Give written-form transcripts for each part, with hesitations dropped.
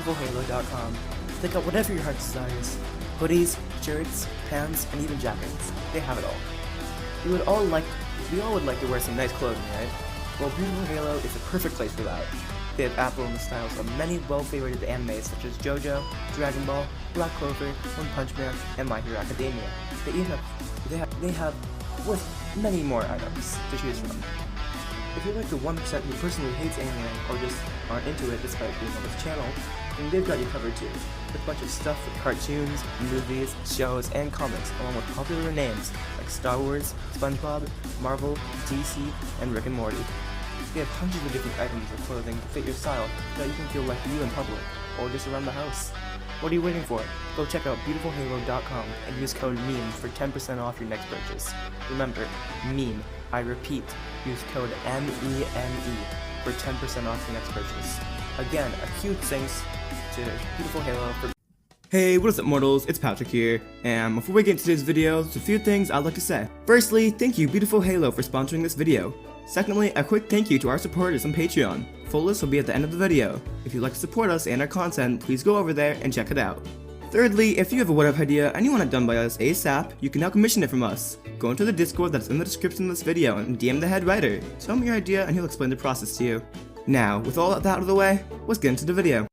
beautifulhalo.com to pick up whatever your heart desires. Hoodies, shirts, pants, and even jackets. They have it all. We all would like to wear some nice clothing, right? Well, Beautiful Halo is the perfect place for that. They have Apple in the styles of many well-favorited animes such as JoJo, Dragon Ball, Black Clover, One Punch Man, and My Hero Academia. They have with many more items to choose from. If you're like the 1% who personally hates anime or just aren't into it despite being on this channel, then they've got you covered too, with a bunch of stuff with cartoons, movies, shows, and comics, along with popular names like Star Wars, SpongeBob, Marvel, DC, and Rick and Morty. They have hundreds of different items of clothing to fit your style so that you can feel like you in public, or just around the house. What are you waiting for? Go check out beautifulhalo.com and use code MEME for 10% off your next purchase. Remember, MEME. I repeat, use code MEME for 10% off your next purchase. Again, a huge thanks to Beautiful Halo for... Hey, what is up mortals, it's Patrick here, and before we get into today's video, there's a few things I'd like to say. Firstly, thank you Beautiful Halo for sponsoring this video. Secondly, a quick thank you to our supporters on Patreon. Full list will be at the end of the video. If you'd like to support us and our content, please go over there and check it out. Thirdly, if you have a what-if idea and you want it done by us ASAP, you can now commission it from us. Go into the Discord that's in the description of this video and DM the head writer. Tell him your idea and he'll explain the process to you. Now, with all that out of the way, let's get into the video.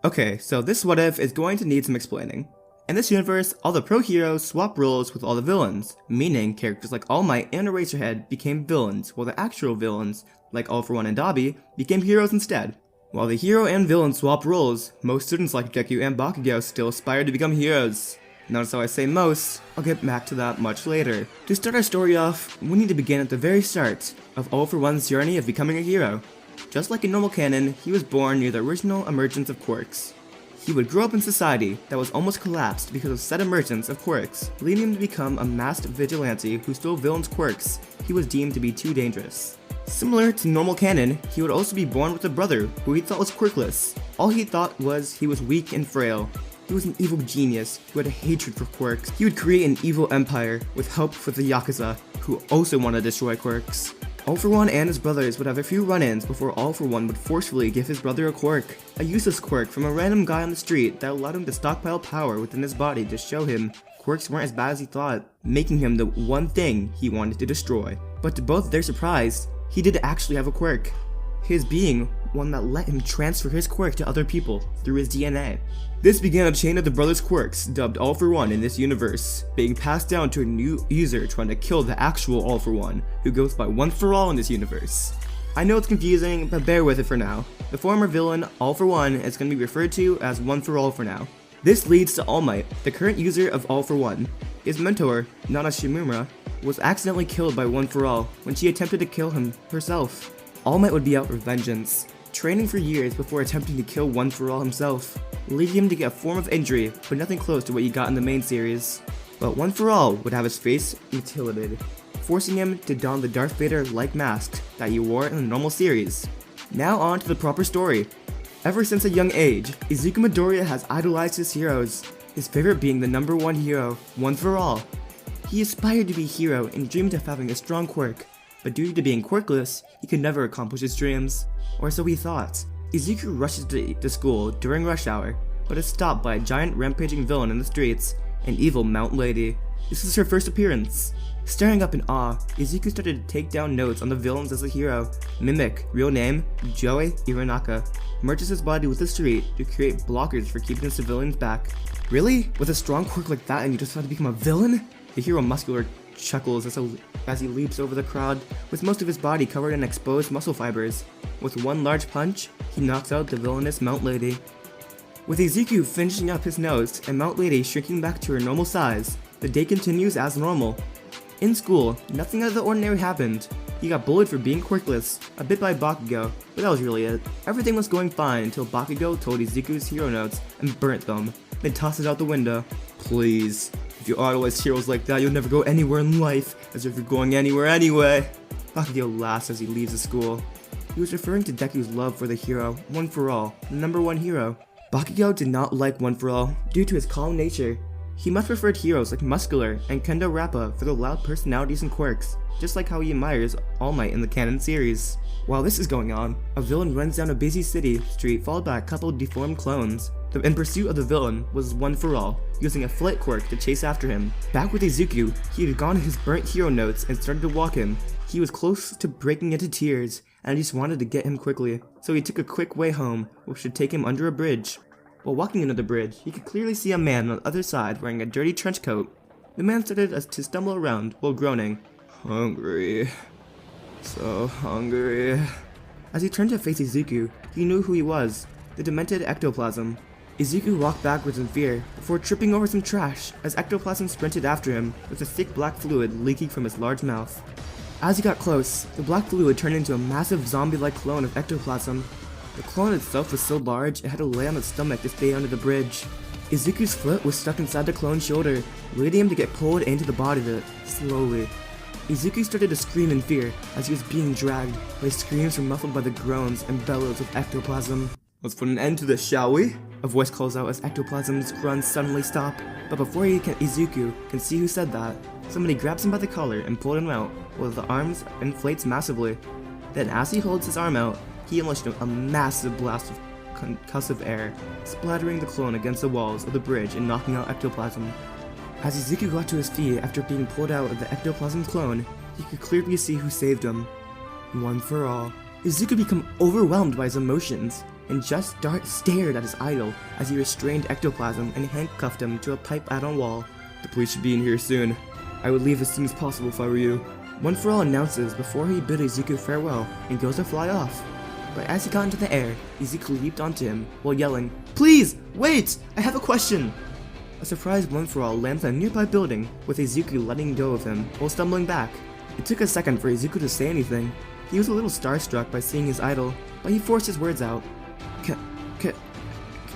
Okay, so this what if is going to need some explaining. In this universe, all the pro heroes swap roles with all the villains, meaning characters like All Might and Eraserhead became villains, while the actual villains, like All For One and Dabi, became heroes instead. While the hero and villain swap roles, most students like Deku and Bakugo still aspire to become heroes. Notice how I say most, I'll get back to that much later. To start our story off, we need to begin at the very start of All For One's journey of becoming a hero. Just like in normal canon, he was born near the original emergence of quirks. He would grow up in society that was almost collapsed because of said emergence of quirks, leading him to become a masked vigilante who stole villains' quirks he was deemed to be too dangerous. Similar to normal canon, he would also be born with a brother who he thought was quirkless. All he thought was he was weak and frail. He was an evil genius who had a hatred for quirks. He would create an evil empire with help from the Yakuza, who also wanted to destroy quirks. All For One and his brothers would have a few run-ins before All For One would forcefully give his brother a quirk. A useless quirk from a random guy on the street that allowed him to stockpile power within his body to show him quirks weren't as bad as he thought, making him the one thing he wanted to destroy. But to both their surprise, he did actually have a quirk. His being one that let him transfer his quirk to other people through his DNA. This began a chain of the brothers' quirks, dubbed All For One in this universe, being passed down to a new user trying to kill the actual All For One, who goes by One For All in this universe. I know it's confusing, but bear with it for now. The former villain, All For One, is going to be referred to as One For All for now. This leads to All Might, the current user of All For One. His mentor, Nana Shimura, was accidentally killed by One For All when she attempted to kill him herself. All Might would be out for vengeance, training for years before attempting to kill One For All himself, leading him to get a form of injury, but nothing close to what he got in the main series. But One For All would have his face mutilated, forcing him to don the Darth Vader-like mask that he wore in the normal series. Now on to the proper story. Ever since a young age, Izuku Midoriya has idolized his heroes, his favorite being the #1 hero, One For All. He aspired to be a hero and dreamed of having a strong quirk, but due to being quirkless, he could never accomplish his dreams. Or so he thought. Izuku rushes to school during rush hour, but is stopped by a giant rampaging villain in the streets, an evil Mount Lady. This is her first appearance. Staring up in awe, Izuku started to take down notes on the villains as a hero. Mimic, real name, Joey Iranaka, merges his body with the street to create blockers for keeping the civilians back. Really? With a strong quirk like that and you just thought to become a villain? The hero muscular chuckles as he leaps over the crowd, with most of his body covered in exposed muscle fibers. With one large punch, he knocks out the villainous Mount Lady. With Izuku finishing up his nose and Mount Lady shrinking back to her normal size, the day continues as normal. In school, nothing out of the ordinary happened. He got bullied for being quirkless, a bit by Bakugo, but that was really it. Everything was going fine until Bakugo told Izuku's hero notes and burnt them, then tossed it out the window. Please, if you idolize heroes like that, you'll never go anywhere in life, as if you're going anywhere anyway. Bakugo laughs as he leaves the school. He was referring to Deku's love for the hero, One For All, the #1 hero. Bakugo did not like One For All due to his calm nature. He much preferred heroes like Muscular and Kendo Rappa for their loud personalities and quirks, just like how he admires All Might in the canon series. While this is going on, a villain runs down a busy city street followed by a couple of deformed clones. In pursuit of the villain was One For All, using a flight quirk to chase after him. Back with Izuku, he had gone his burnt hero notes and started to walk him. He was close to breaking into tears, and just wanted to get him quickly, so he took a quick way home, which should take him under a bridge. While walking under the bridge, he could clearly see a man on the other side wearing a dirty trench coat. The man started to stumble around while groaning, "Hungry, so hungry." As he turned to face Izuku, he knew who he was, the demented ectoplasm. Izuku walked backwards in fear before tripping over some trash as ectoplasm sprinted after him with a thick black fluid leaking from his large mouth. As he got close, the black fluid turned into a massive zombie-like clone of ectoplasm. The clone itself was so large it had to lay on its stomach to stay under the bridge. Izuku's foot was stuck inside the clone's shoulder, waiting him to get pulled into the body of it, slowly. Izuku started to scream in fear as he was being dragged, but his screams were muffled by the groans and bellows of ectoplasm. "Let's put an end to this, shall we?" A voice calls out as ectoplasm's grunts suddenly stop. But before Izuku can see who said that, somebody grabs him by the collar and pulls him out, while the arms inflates massively. Then as he holds his arm out, he unleashed a massive blast of concussive air, splattering the clone against the walls of the bridge and knocking out ectoplasm. As Izuku got to his feet after being pulled out of the ectoplasm clone, he could clearly see who saved him. One For All. Izuku became overwhelmed by his emotions, and just stared at his idol as he restrained ectoplasm and handcuffed him to a pipe out on wall. "The police should be in here soon. I would leave as soon as possible if I were you." One For All announces before he bid Izuku farewell and goes to fly off. But as he got into the air, Izuku leaped onto him while yelling, "Please, wait! I have a question!" A surprised One For All lands on a nearby building, with Izuku letting go of him while stumbling back. It took a second for Izuku to say anything. He was a little starstruck by seeing his idol, but he forced his words out.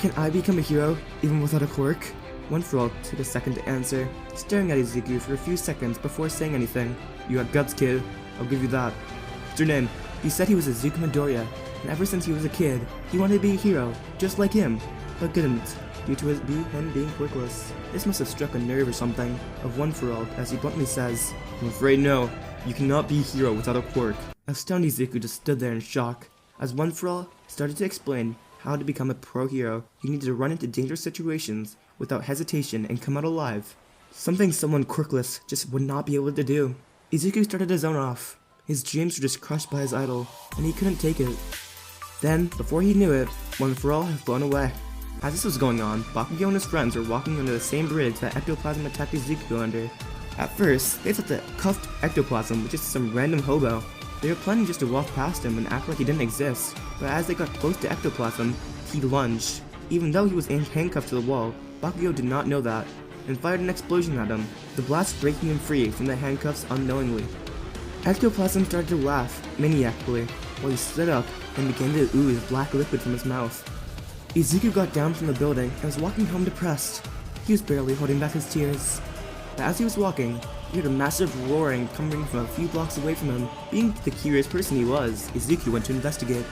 Can I become a hero, even without a quirk?" One For All took a second to answer, staring at Izuku for a few seconds before saying anything. "You got guts, kid. I'll give you that. What's your name?" He said he was Izuku Midoriya, and ever since he was a kid, he wanted to be a hero, just like him, but couldn't, due to him being quirkless. This must have struck a nerve or something of One For All, as he bluntly says, "I'm afraid no. You cannot be a hero without a quirk." A stunned Izuku just stood there in shock, as One For All started to explain how to become a pro hero. You need to run into dangerous situations without hesitation and come out alive. Something someone quirkless just would not be able to do. Izuku started to zone off. His dreams were just crushed by his idol, and he couldn't take it. Then, before he knew it, One For All had flown away. As this was going on, Bakugo and his friends were walking under the same bridge that ectoplasm attacked Izuku under. At first, they thought that cuffed ectoplasm was just some random hobo. They were planning just to walk past him and act like he didn't exist, but as they got close to ectoplasm, he lunged. Even though he was handcuffed to the wall, Bakugo did not know that, and fired an explosion at him, the blast breaking him free from the handcuffs unknowingly. Ectoplasm started to laugh maniacally, while he stood up and began to ooze black liquid from his mouth. Izuku got down from the building and was walking home depressed. He was barely holding back his tears. But as he was walking, he heard a massive roaring coming from a few blocks away from him. Being the curious person he was, Izuku went to investigate.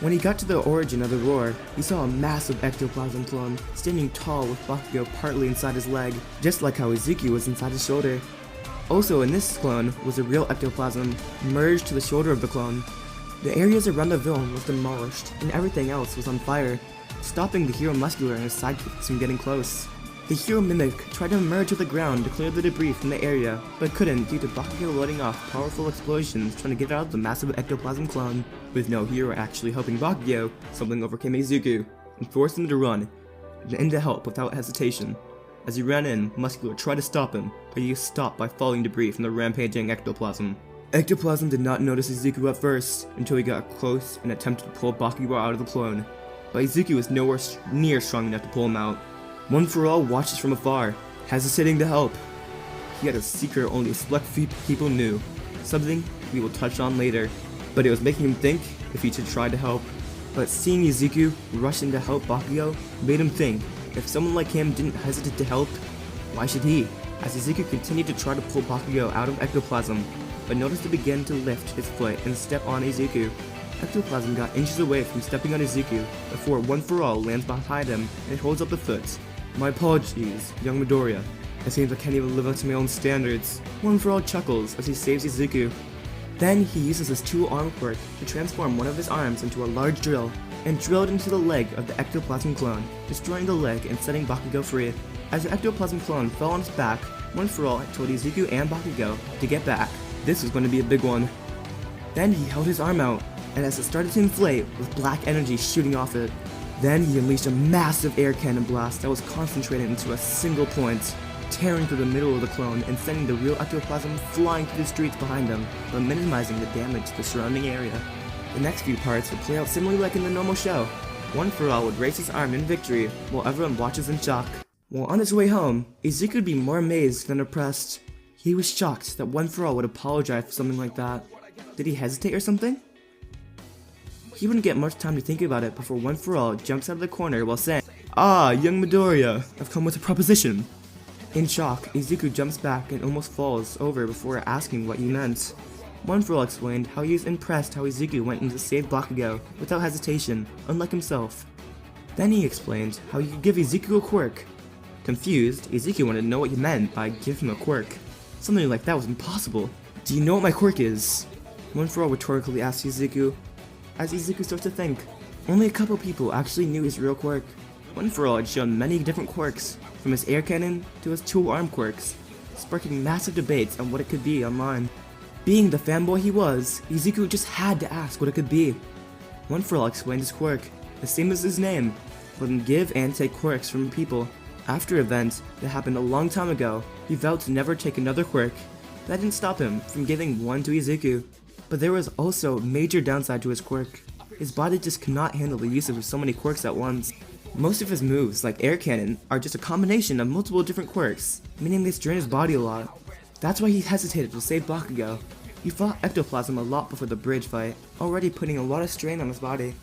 When he got to the origin of the roar, he saw a massive ectoplasm clone standing tall with Bakugo partly inside his leg, just like how Izuku was inside his shoulder. Also in this clone was a real ectoplasm, merged to the shoulder of the clone. The areas around the villain was demolished, and everything else was on fire, stopping the hero Muscular and his sidekicks from getting close. The hero Mimic tried to merge with the ground to clear the debris from the area, but couldn't due to Bakugo letting off powerful explosions trying to get out of the massive ectoplasm clone. With no hero actually helping Bakugo, something overcame Izuku, and forced him to run, and to help without hesitation. As he ran in, Muscular tried to stop him, but he was stopped by falling debris from the rampaging ectoplasm. Ectoplasm did not notice Izuku at first, until he got close and attempted to pull Bakugo out of the clone, but Izuku was nowhere near strong enough to pull him out. One For All watches from afar, hesitating to help. He had a secret only a select few people knew, something we will touch on later, but it was making him think if he should try to help. But seeing Izuku rush in to help Bakugo made him think, if someone like him didn't hesitate to help, why should he? As Izuku continued to try to pull Bakugo out of ectoplasm, but noticed to begin to lift his foot and step on Izuku. ectoplasm got inches away from stepping on Izuku before One For All lands behind him and holds up the foot. My apologies, young Midoriya. It seems I can't even live up to my own standards. One For All chuckles as he saves Izuku. Then he uses his 2-arm quirk to transform one of his arms into a large drill and drill it into the leg of the ectoplasm clone, destroying the leg and setting Bakugo free. As the ectoplasm clone fell on its back, One For All told Izuku and Bakugo to get back. This was going to be a big one. Then he held his arm out, and as it started to inflate with black energy shooting off it, then he unleashed a massive air cannon blast that was concentrated into a single point, tearing through the middle of the clone and sending the real ectoplasm flying through the streets behind them, but minimizing the damage to the surrounding area. The next few parts would play out similarly like in the normal show. One For All would raise his arm in victory, while everyone watches in shock. While on his way home, Izuku would be more amazed than impressed. He was shocked that One For All would apologize for something like that. Did he hesitate or something? He wouldn't get much time to think about it before One For All jumps out of the corner while saying, "Ah, young Midoriya, I've come with a proposition." In shock, Izuku jumps back and almost falls over before asking what he meant. One For All explained how he was impressed how Izuku went in to save Bakugo without hesitation, unlike himself. Then he explained how he could give Izuku a quirk. Confused, Izuku wanted to know what he meant by give him a quirk. Something like that was impossible. "Do you know what my quirk is?" One For All rhetorically asked Izuku. As Izuku starts to think, only a couple people actually knew his real quirk. One For All had shown many different quirks, from his air cannon to his 2-arm quirks, sparking massive debates on what it could be online. Being the fanboy he was, Izuku just had to ask what it could be. One For All explained his quirk, the same as his name, let him give and take quirks from people. After events that happened a long time ago, he vowed to never take another quirk. That didn't stop him from giving one to Izuku. But there was also a major downside to his quirk. His body just cannot handle the use of so many quirks at once. Most of his moves, like air cannon, are just a combination of multiple different quirks, meaning they strain his body a lot. That's why he hesitated to save Bakugo. He fought ectoplasm a lot before the bridge fight, already putting a lot of strain on his body.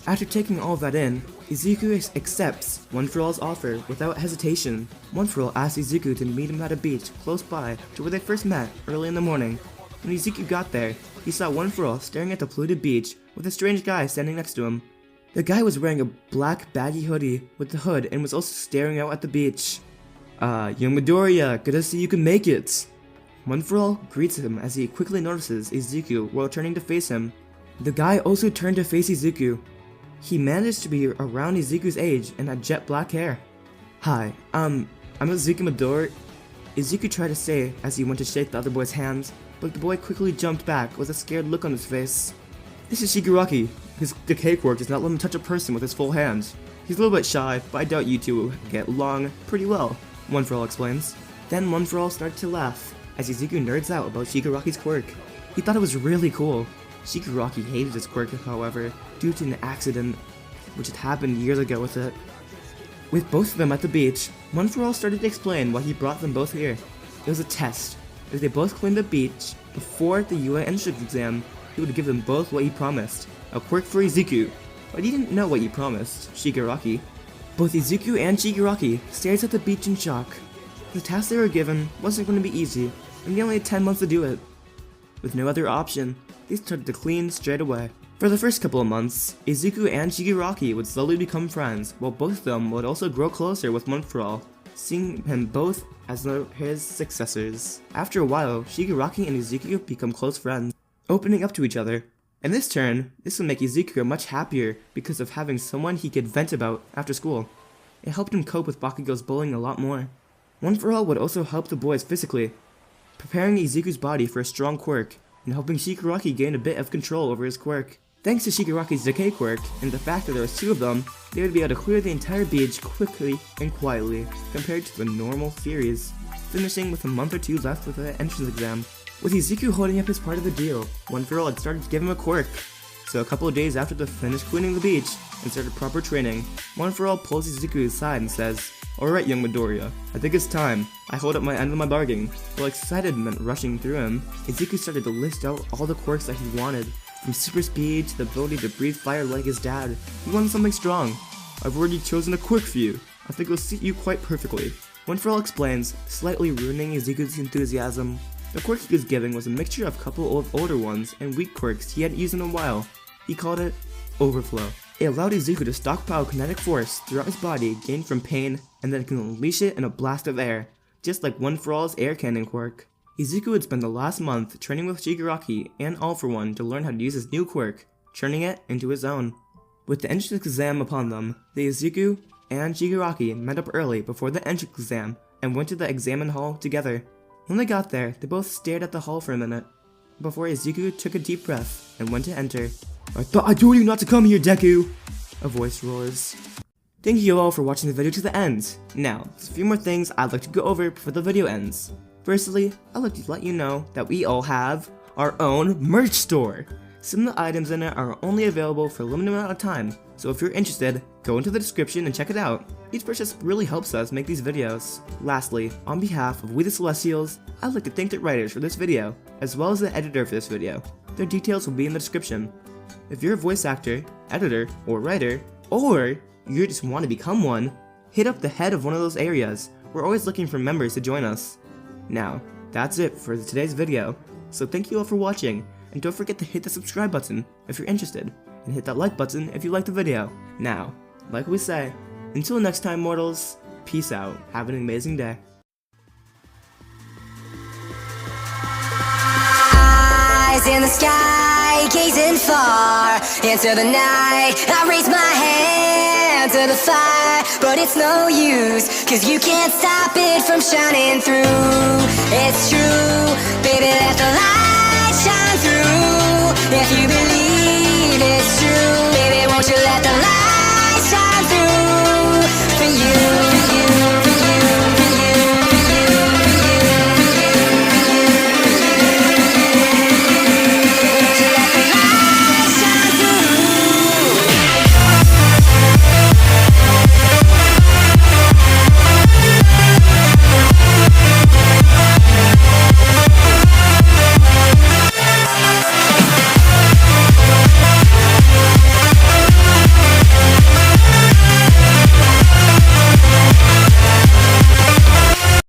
After taking all of that in, Izuku accepts One For All's offer without hesitation. One For All asks Izuku to meet him at a beach close by to where they first met early in the morning. When Izuku got there, he saw One For All staring at the polluted beach with a strange guy standing next to him. The guy was wearing a black baggy hoodie with the hood and was also staring out at the beach. Young Midoriya, good to see you can make it." One For All greets him as he quickly notices Izuku while turning to face him. The guy also turned to face Izuku. He managed to be around Izuku's age and had jet black hair. "Hi, I'm Izuku Midoriya," Izuku tried to say as he went to shake the other boy's hands, but the boy quickly jumped back with a scared look on his face. "This is Shigaraki. His decay quirk does not let him touch a person with his full hands. He's a little bit shy, but I doubt you two will get along pretty well," One For All explains. Then One For All started to laugh as Izuku nerds out about Shigaraki's quirk. He thought it was really cool. Shigaraki hated his quirk, however, due to an accident which had happened years ago with it. With both of them at the beach, One For All started to explain why he brought them both here. It was a test. If they both cleaned the beach before the UN entrance exam, he would give them both what he promised, a quirk for Izuku. But he didn't know what he promised, Shigaraki. Both Izuku and Shigaraki stared at the beach in shock. The task they were given wasn't going to be easy, and they only had 10 months to do it. With no other option, they started to clean straight away. For the first couple of months, Izuku and Shigaraki would slowly become friends, while both of them would also grow closer with One For All, seeing him both as his successors. After a while, Shigaraki and Izuku become close friends, opening up to each other. In this turn, this would make Izuku much happier because of having someone he could vent about after school. It helped him cope with Bakugo's bullying a lot more. One For All would also help the boys physically, preparing Izuku's body for a strong quirk, and helping Shigaraki gain a bit of control over his quirk. Thanks to Shigaraki's decay quirk, and the fact that there was 2 of them, they would be able to clear the entire beach quickly and quietly, compared to the normal series, finishing with a month or 2 left with the entrance exam. With Izuku holding up his part of the deal, One For All had started to give him a quirk. So a couple of days after they finished cleaning the beach and started proper training, One For All pulls Izuku aside and says, "Alright, young Midoriya, I think it's time. I hold up my end of my bargain." While excitement rushing through him, Izuku started to list out all the quirks that he wanted. From super speed to the ability to breathe fire like his dad, he wanted something strong. "I've already chosen a quirk for you. I think it'll suit you quite perfectly." One For All explains, slightly ruining Izuku's enthusiasm. The quirk he was giving was a mixture of a couple of older ones and weak quirks he hadn't used in a while. He called it Overflow. It allowed Izuku to stockpile kinetic force throughout his body gained from pain and then can unleash it in a blast of air, just like One For All's air cannon quirk. Izuku had spent the last month training with Shigaraki and All For One to learn how to use his new quirk, turning it into his own. With the entrance exam upon them, the Izuku and Shigaraki met up early before the entrance exam and went to the examen hall together. When they got there, they both stared at the hall for a minute, before Izuku took a deep breath and went to enter. "I thought I told you not to come here, Deku!" a voice roars. Thank you all for watching the video to the end. Now, there's a few more things I'd like to go over before the video ends. Firstly, I'd like to let you know that we all have our own merch store. Some of the items in it are only available for a limited amount of time, so if you're interested, go into the description and check it out. Each purchase really helps us make these videos. Lastly, on behalf of We the Celestials, I'd like to thank the writers for this video, as well as the editor for this video. Their details will be in the description. If you're a voice actor, editor, or writer, or you just want to become one, hit up the head of one of those areas. We're always looking for members to join us. Now, that's it for today's video, so thank you all for watching, and don't forget to hit the subscribe button if you're interested, and hit that like button if you liked the video. Now, like we say, until next time mortals, peace out, have an amazing day. Eyes in the sky, gazing far into the night. I raise my hand to the fire, but it's no use, cause you can't stop it from shining through. It's true, baby, let the light shine through. If you believe it's true.